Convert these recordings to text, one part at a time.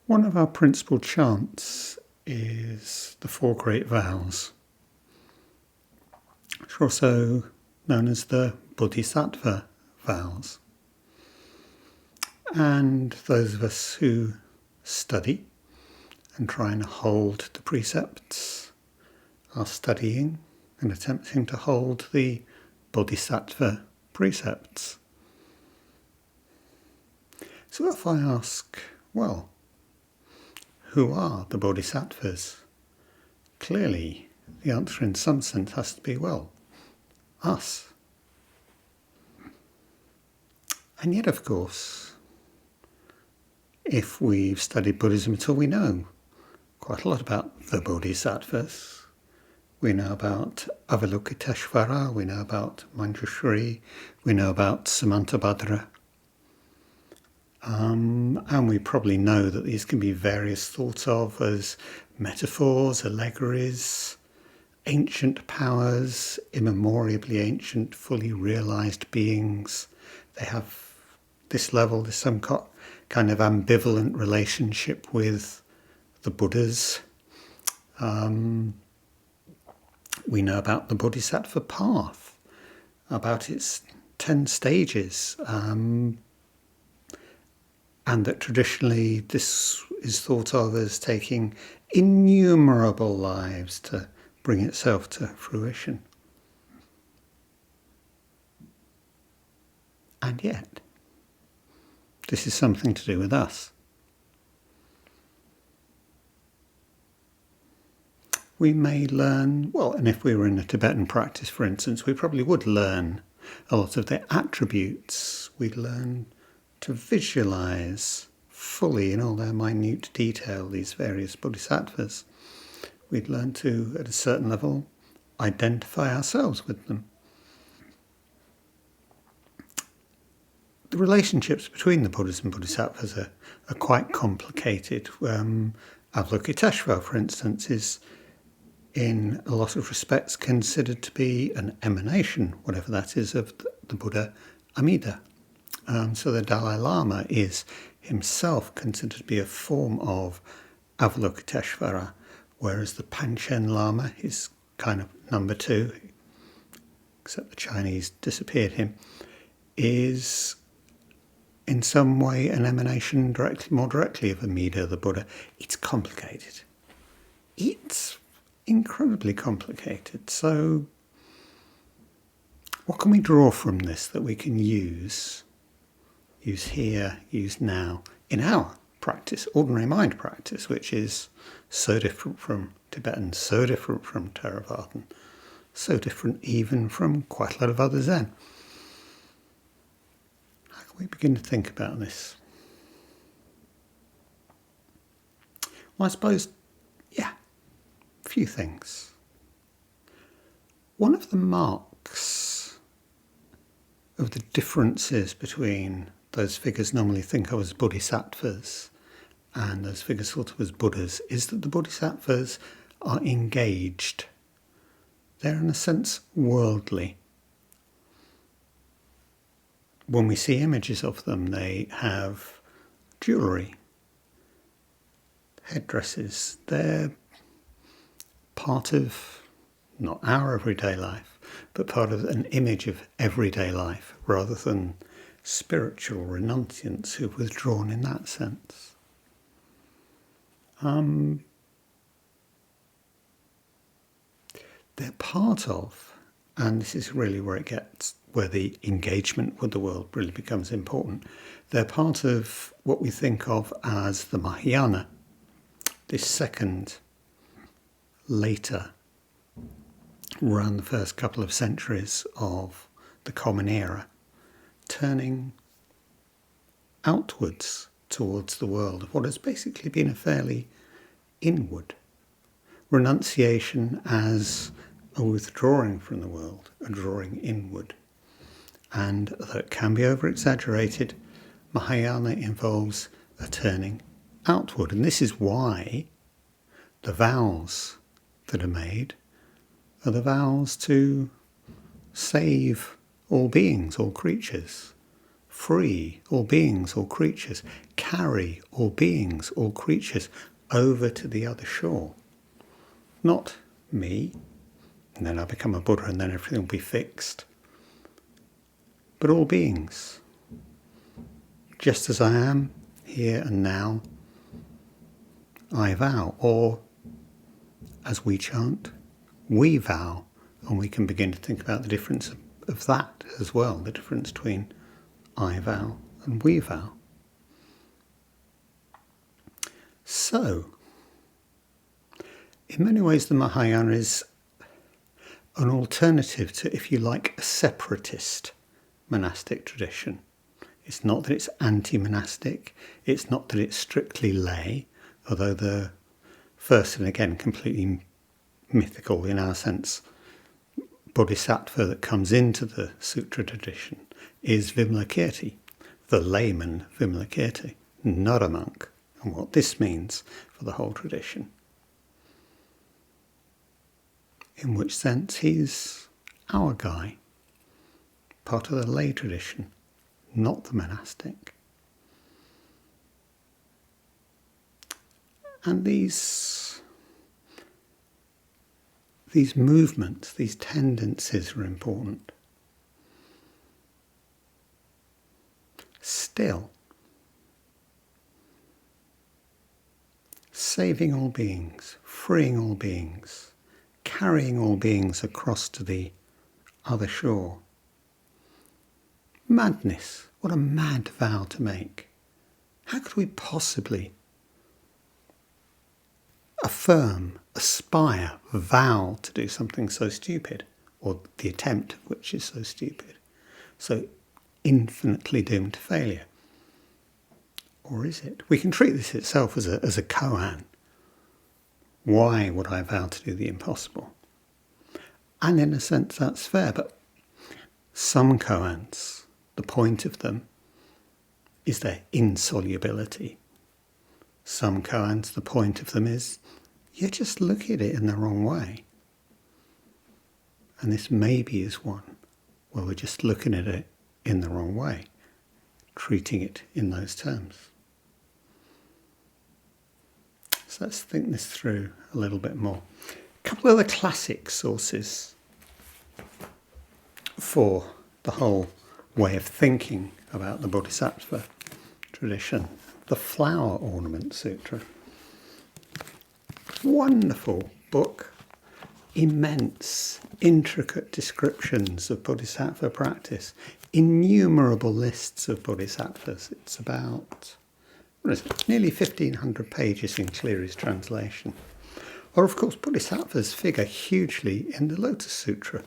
One of our principal chants is the Four Great Vows, which are also known as the Bodhisattva Vows. And those of us who study and try and hold the precepts are studying and attempting to hold the Bodhisattva Precepts. So if I ask, well, who are the Bodhisattvas? Clearly, the answer in some sense has to be, well, us. And yet, of course, if we've studied Buddhism at all, we know quite a lot about the Bodhisattvas. We know about Avalokiteshvara, we know about Manjushri, we know about Samantabhadra. And we probably know that these can be various thought of as metaphors, allegories, ancient powers, immemoriably ancient, fully realised beings. They have this level, there's some kind of ambivalent relationship with the Buddhas. We know about the Bodhisattva path, about its 10 stages, and that traditionally this is thought of as taking innumerable lives to bring itself to fruition. And yet, this is something to do with us. We may learn, well, and if we were in a Tibetan practice, for instance, we probably would learn a lot of their attributes. We'd learn to visualize fully in all their minute detail these various bodhisattvas. We'd learn to, at a certain level, identify ourselves with them. The relationships between the Buddhas and bodhisattvas are quite complicated. Avalokiteshvara, for instance, is in a lot of respects considered to be an emanation, whatever that is, of the Buddha Amida. So the Dalai Lama is himself considered to be a form of Avalokiteshvara, whereas the Panchen Lama is kind of number 2, except the Chinese disappeared him, is in some way an emanation more directly of Amida, the Buddha. It's complicated. It's incredibly complicated. So what can we draw from this that we can use here, use now, in our practice, ordinary mind practice, which is so different from Tibetan, so different from Theravadan, so different even from quite a lot of other Zen. How can we begin to think about this? Well, I suppose, a few things. One of the marks of the differences between those figures normally think of as bodhisattvas and those figures thought of as Buddhas is that the bodhisattvas are engaged. They're in a sense worldly. When we see images of them, they have jewellery, headdresses. They're part of, not our everyday life, but part of an image of everyday life rather than spiritual renunciants who've withdrawn in that sense. They're part of, and this is really where the engagement with the world really becomes important, they're part of what we think of as the Mahayana, this second, later, around the first couple of centuries of the Common Era, turning outwards towards the world of what has basically been a fairly inward renunciation as a withdrawing from the world, a drawing inward. And though it can be over-exaggerated, Mahayana involves a turning outward. And this is why the vows that are made are the vows to save all beings, all creatures, free all beings, all creatures, carry all beings, all creatures over to the other shore. Not me, and then I become a Buddha and then everything will be fixed. But all beings, just as I am, here and now, I vow. Or, as we chant, we vow. And we can begin to think about the difference of that as well, the difference between I vow and we vow. So, in many ways the Mahayana is an alternative to, if you like, a separatist monastic tradition. It's not that it's anti-monastic, it's not that it's strictly lay, although the first, and again completely mythical in our sense, Bodhisattva that comes into the sutra tradition is Vimalakirti, the layman Vimalakirti, not a monk, and what this means for the whole tradition. In which sense he's our guy, part of the lay tradition, not the monastic. And these movements, these tendencies are important. Still, saving all beings, freeing all beings, carrying all beings across to the other shore. Madness, what a mad vow to make. How could we possibly affirm, aspire, vow to do something so stupid, or the attempt of which is so stupid, so infinitely doomed to failure? Or is it? We can treat this itself as a koan. Why would I vow to do the impossible? And in a sense that's fair, but some koans, the point of them is their insolubility. Some koans, the point of them is you just look at it in the wrong way. And this maybe is one where we're just looking at it in the wrong way, treating it in those terms. So let's think this through a little bit more. A couple of the classic sources for the whole way of thinking about the Bodhisattva tradition. The Flower Ornament Sutra. Wonderful book. Immense, intricate descriptions of Bodhisattva practice. Innumerable lists of Bodhisattvas. It's about, nearly 1,500 pages in Cleary's translation. Or of course, Bodhisattvas figure hugely in the Lotus Sutra.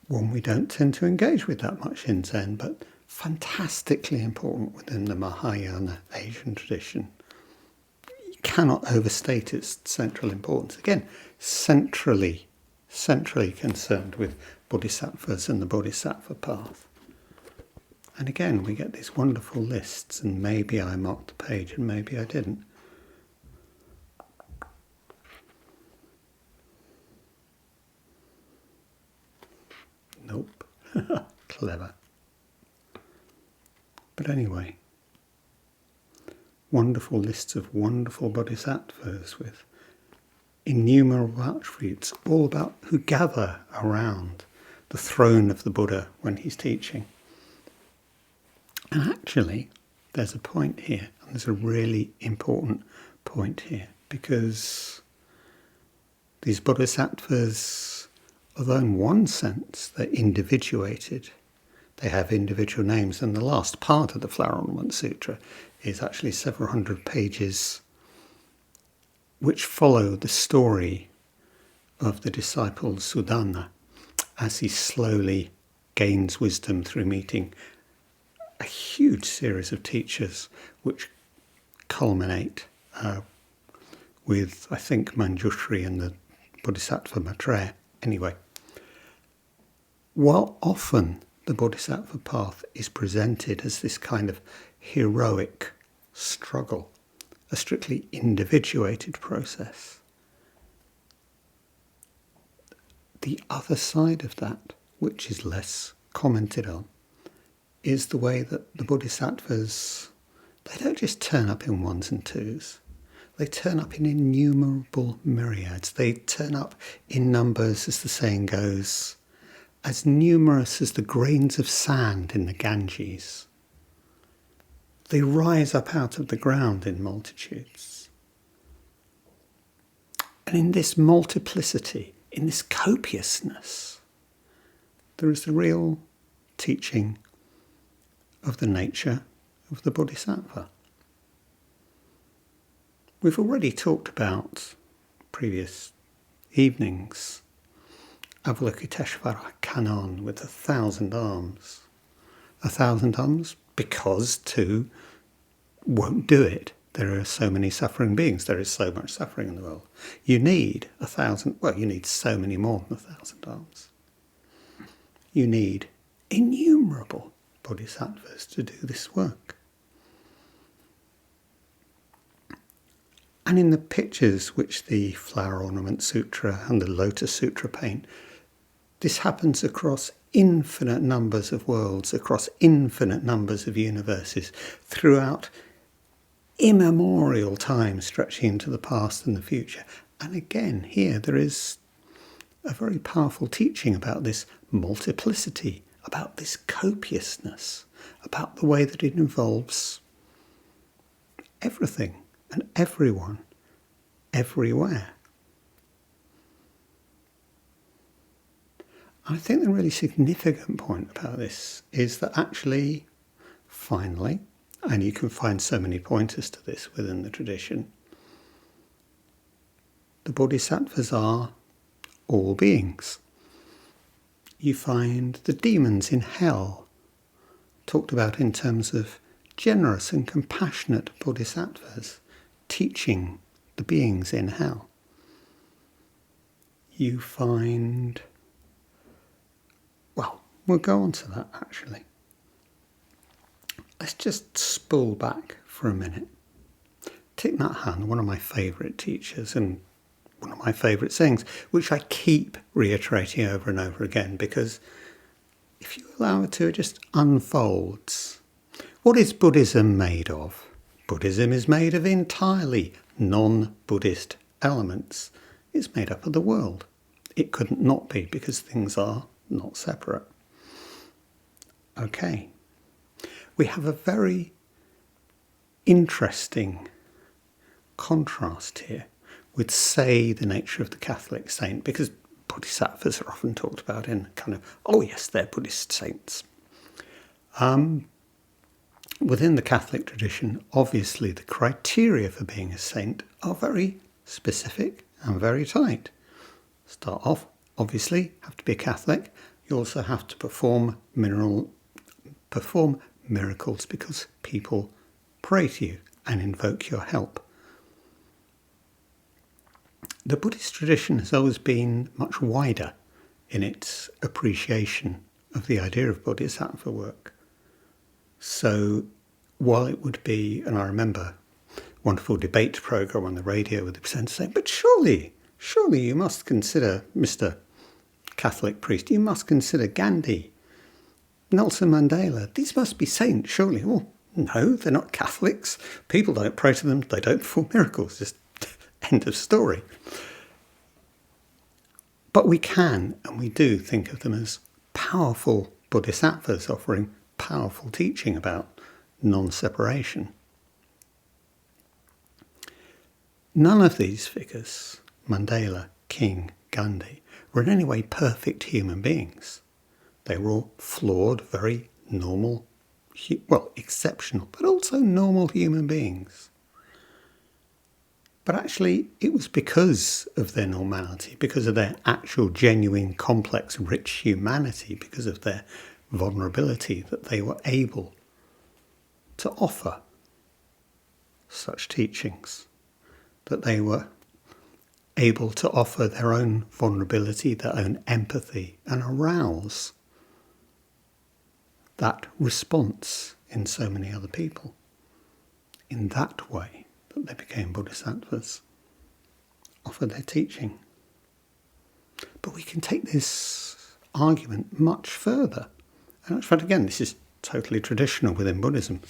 One we don't tend to engage with that much in Zen, but fantastically important within the Mahayana Asian tradition. You cannot overstate its central importance. Again, centrally concerned with Bodhisattvas and the Bodhisattva path. And again, we get these wonderful lists, and maybe I marked the page and maybe I didn't. Nope. Clever. But anyway, wonderful lists of wonderful bodhisattvas with innumerable attributes, all about who gather around the throne of the Buddha when he's teaching. And actually, there's a point here, and there's a really important point here, because these bodhisattvas, although in one sense they're individuated, they have individual names, and the last part of the Flower Ornament Sutra is actually several hundred pages which follow the story of the disciple Sudana as he slowly gains wisdom through meeting a huge series of teachers which culminate with, I think, Manjushri and the Bodhisattva Maitreya. Anyway, while often the Bodhisattva path is presented as this kind of heroic struggle, a strictly individuated process, the other side of that, which is less commented on, is the way that the Bodhisattvas, they don't just turn up in ones and twos. They turn up in innumerable myriads. They turn up in numbers, as the saying goes, as numerous as the grains of sand in the Ganges. They rise up out of the ground in multitudes. And in this multiplicity, in this copiousness, there is the real teaching of the nature of the Bodhisattva. We've already talked about previous evenings Avalokiteshvara canon with 1,000 arms. 1,000 arms because two won't do it. There are so many suffering beings. There is so much suffering in the world. You need 1,000, you need so many more than 1,000 arms. You need innumerable bodhisattvas to do this work. And in the pictures which the Flower Ornament Sutra and the Lotus Sutra paint, this happens across infinite numbers of worlds, across infinite numbers of universes, throughout immemorial time stretching into the past and the future. And again, here there is a very powerful teaching about this multiplicity, about this copiousness, about the way that it involves everything and everyone, everywhere. I think the really significant point about this is that actually, finally, and you can find so many pointers to this within the tradition, the bodhisattvas are all beings. You find the demons in hell talked about in terms of generous and compassionate bodhisattvas teaching the beings in hell. You find, we'll go on to that actually. Let's just spool back for a minute. Thich Nhat Hanh, one of my favourite teachers and one of my favourite sayings, which I keep reiterating over and over again, because if you allow it to, it just unfolds. What is Buddhism made of? Buddhism is made of entirely non-Buddhist elements. It's made up of the world. It couldn't not be, because things are not separate. Okay. We have a very interesting contrast here with, say, the nature of the Catholic saint, because bodhisattvas are often talked about in kind of, oh yes, they're Buddhist saints. Within the Catholic tradition, obviously the criteria for being a saint are very specific and very tight. Start off, obviously, have to be a Catholic. You also have to perform miracles because people pray to you and invoke your help. The Buddhist tradition has always been much wider in its appreciation of the idea of bodhisattva work. So while it would be, and I remember a wonderful debate programme on the radio with the presenter saying, but surely you must consider, Mr. Catholic priest, you must consider Gandhi, Nelson Mandela. These must be saints, surely. Well, no, they're not Catholics. People don't pray to them. They don't perform miracles. Just end of story. But we can, and we do, think of them as powerful bodhisattvas offering powerful teaching about non-separation. None of these figures, Mandela, King, Gandhi, were in any way perfect human beings. They were all flawed, very normal, exceptional, but also normal human beings. But actually, it was because of their normality, because of their actual, genuine, complex, rich humanity, because of their vulnerability, that they were able to offer such teachings, that they were able to offer their own vulnerability, their own empathy, and arouse that response in so many other people. In that way that they became bodhisattvas, offer their teaching. But we can take this argument much further. And again, this is totally traditional within Buddhism,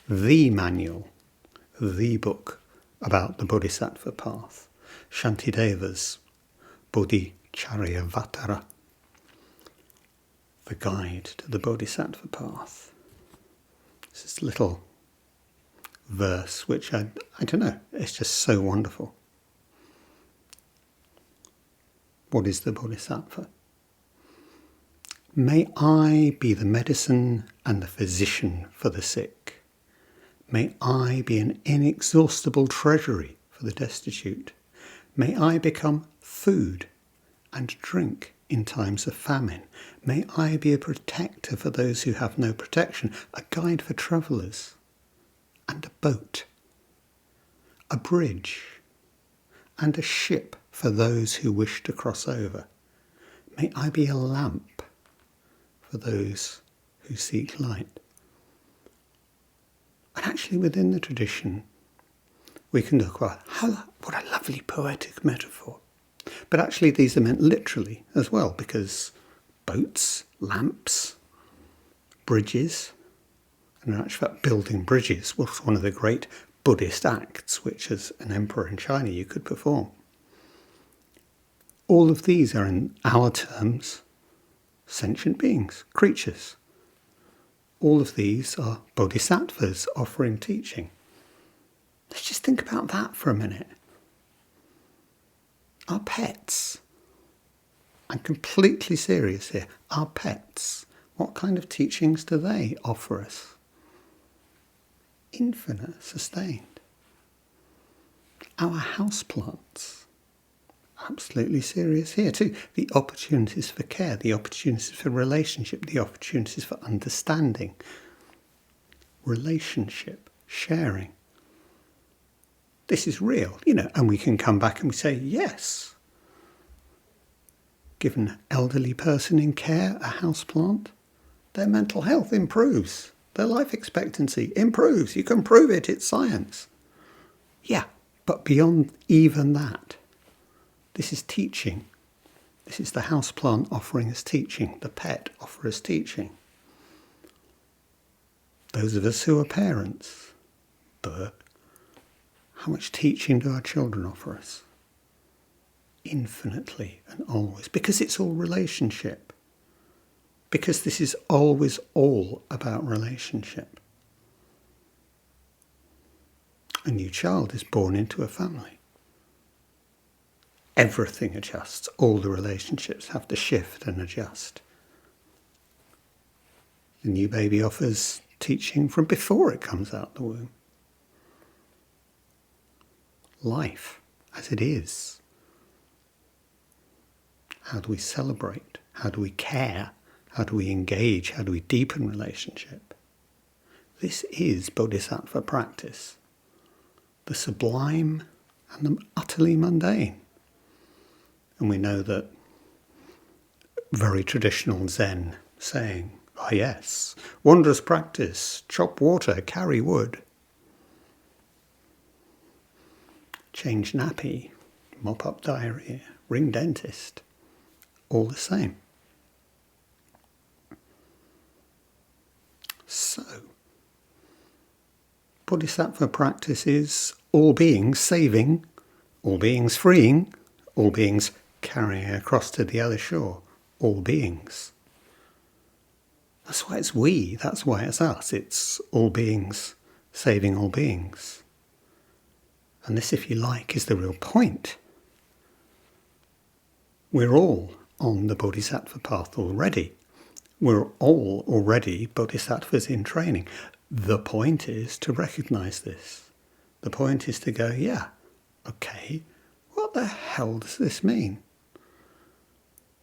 the manual, the book about the Bodhisattva path, Shantideva's Bodhicharyavatara, the guide to the Bodhisattva path. It's this little verse which I don't know, it's just so wonderful. What is the Bodhisattva? May I be the medicine and the physician for the sick. May I be an inexhaustible treasury for the destitute. May I become food and drink in times of famine. May I be a protector for those who have no protection, a guide for travellers, and a boat, a bridge, and a ship for those who wish to cross over. May I be a lamp for those who seek light. And actually within the tradition, we can look, well, what a lovely poetic metaphor. But actually these are meant literally as well, because boats, lamps, bridges, and in actual fact building bridges was one of the great Buddhist acts which as an emperor in China you could perform. All of these are in our terms sentient beings, creatures. All of these are bodhisattvas offering teaching. Let's just think about that for a minute. Our pets. I'm completely serious here. Our pets. What kind of teachings do they offer us? Infinite, sustained. Our houseplants. Absolutely serious here too. The opportunities for care, the opportunities for relationship, the opportunities for understanding, relationship, sharing. This is real, and we can come back and we say, yes. Give an elderly person in care a houseplant, their mental health improves, their life expectancy improves. You can prove it, it's science. Yeah, but beyond even that, this is teaching. This is the houseplant offering us teaching, the pet offers us teaching. Those of us who are parents, how much teaching do our children offer us? Infinitely and always, because it's all relationship. Because this is always all about relationship. A new child is born into a family. Everything adjusts. All the relationships have to shift and adjust. The new baby offers teaching from before it comes out the womb. Life as it is. How do we celebrate? How do we care? How do we engage? How do we deepen relationship? This is Bodhisattva practice. The sublime and the utterly mundane. And we know that very traditional Zen saying, yes, wondrous practice, chop water, carry wood, change nappy, mop up diarrhea, ring dentist, all the same. So, Bodhisattva practice is all beings saving, all beings freeing, all beings carrying across to the other shore, all beings. That's why it's we, that's why it's us, it's all beings saving all beings. And this, if you like, is the real point. We're all on the Bodhisattva path already. We're all already Bodhisattvas in training. The point is to recognise this. The point is to go, okay, what the hell does this mean?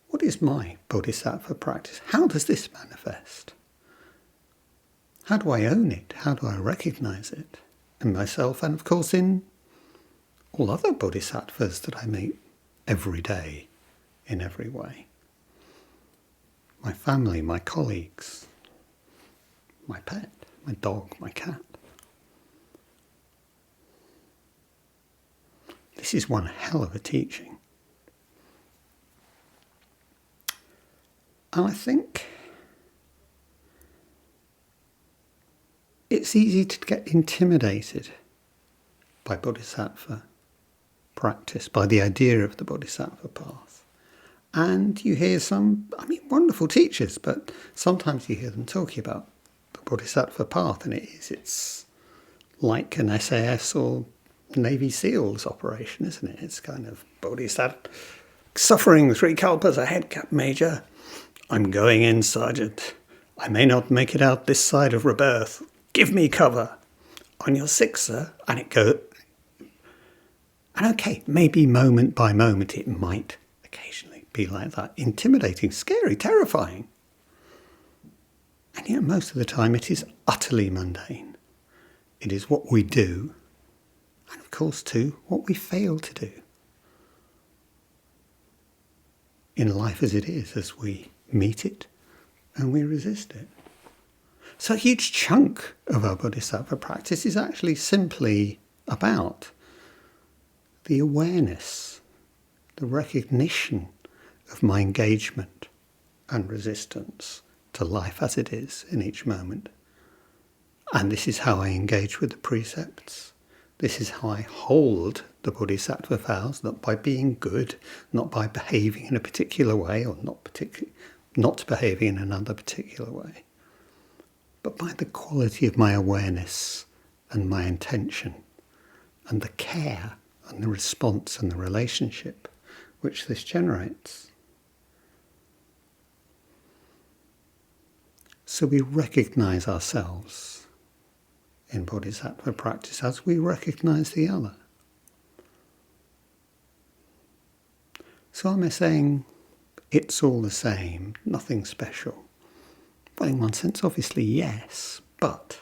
What is my Bodhisattva practice? How does this manifest? How do I own it? How do I recognise it in myself and, of course, in all other Bodhisattvas that I meet every day in every way? My family, my colleagues, my pet, my dog, my cat. This is one hell of a teaching. And I think it's easy to get intimidated by Bodhisattva practice, by the idea of the Bodhisattva path. And you hear some, wonderful teachers, but sometimes you hear them talking about the Bodhisattva path, and it's like an SAS or Navy SEALs operation, isn't it? It's kind of Bodhisattva, suffering 3 kalpas ahead, Cap Major. I'm going in, Sergeant. I may not make it out this side of rebirth. Give me cover. On your 6, sir. And it goes. And okay, maybe moment by moment it might occasionally be like that. Intimidating, scary, terrifying. And yet most of the time it is utterly mundane. It is what we do, and of course too, what we fail to do. In life as it is, as we meet it and we resist it. So a huge chunk of our Bodhisattva practice is actually simply about the awareness, the recognition of my engagement and resistance to life as it is in each moment. And this is how I engage with the precepts. This is how I hold the Bodhisattva vows, not by being good, not by behaving in a particular way, or not behaving in another particular way, but by the quality of my awareness and my intention and the care and the response and the relationship which this generates. So we recognize ourselves in Bodhisattva practice as we recognize the other. So am I saying it's all the same, nothing special? Well, in one sense, obviously, yes, but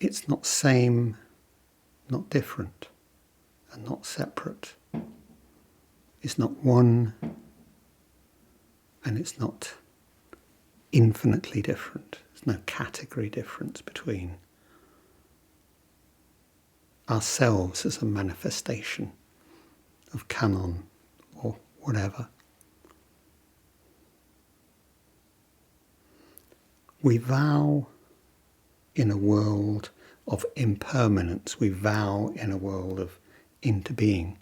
it's not same, not different, and not separate. It's not one, and it's not infinitely different. There's no category difference between ourselves as a manifestation of canon or whatever. We vow in a world of impermanence. We vow in a world of interbeing.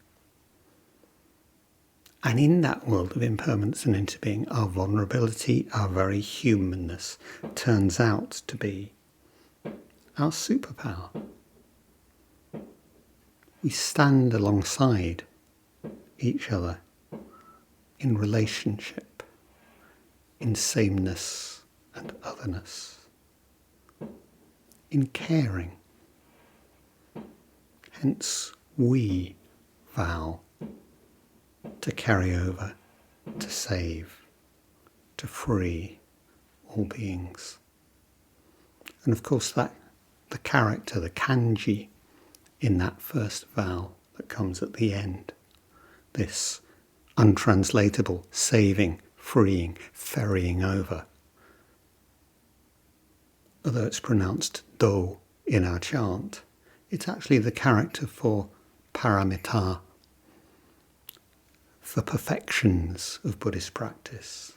And in that world of impermanence and interbeing, our vulnerability, our very humanness, turns out to be our superpower. We stand alongside each other in relationship, in sameness and otherness, in caring. Hence, we vow to carry over, to save, to free all beings. And of course that the character, the kanji, in that first vow that comes at the end, this untranslatable saving, freeing, ferrying over. Although it's pronounced do in our chant, it's actually the character for paramita, for perfections of Buddhist practice.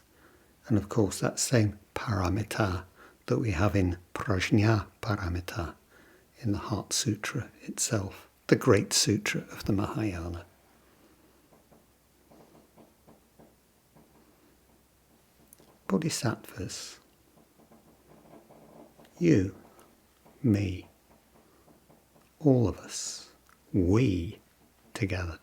And of course that same paramita that we have in prajna paramita, in the Heart Sutra itself, the great sutra of the Mahayana. Bodhisattvas, you, me, all of us, we together,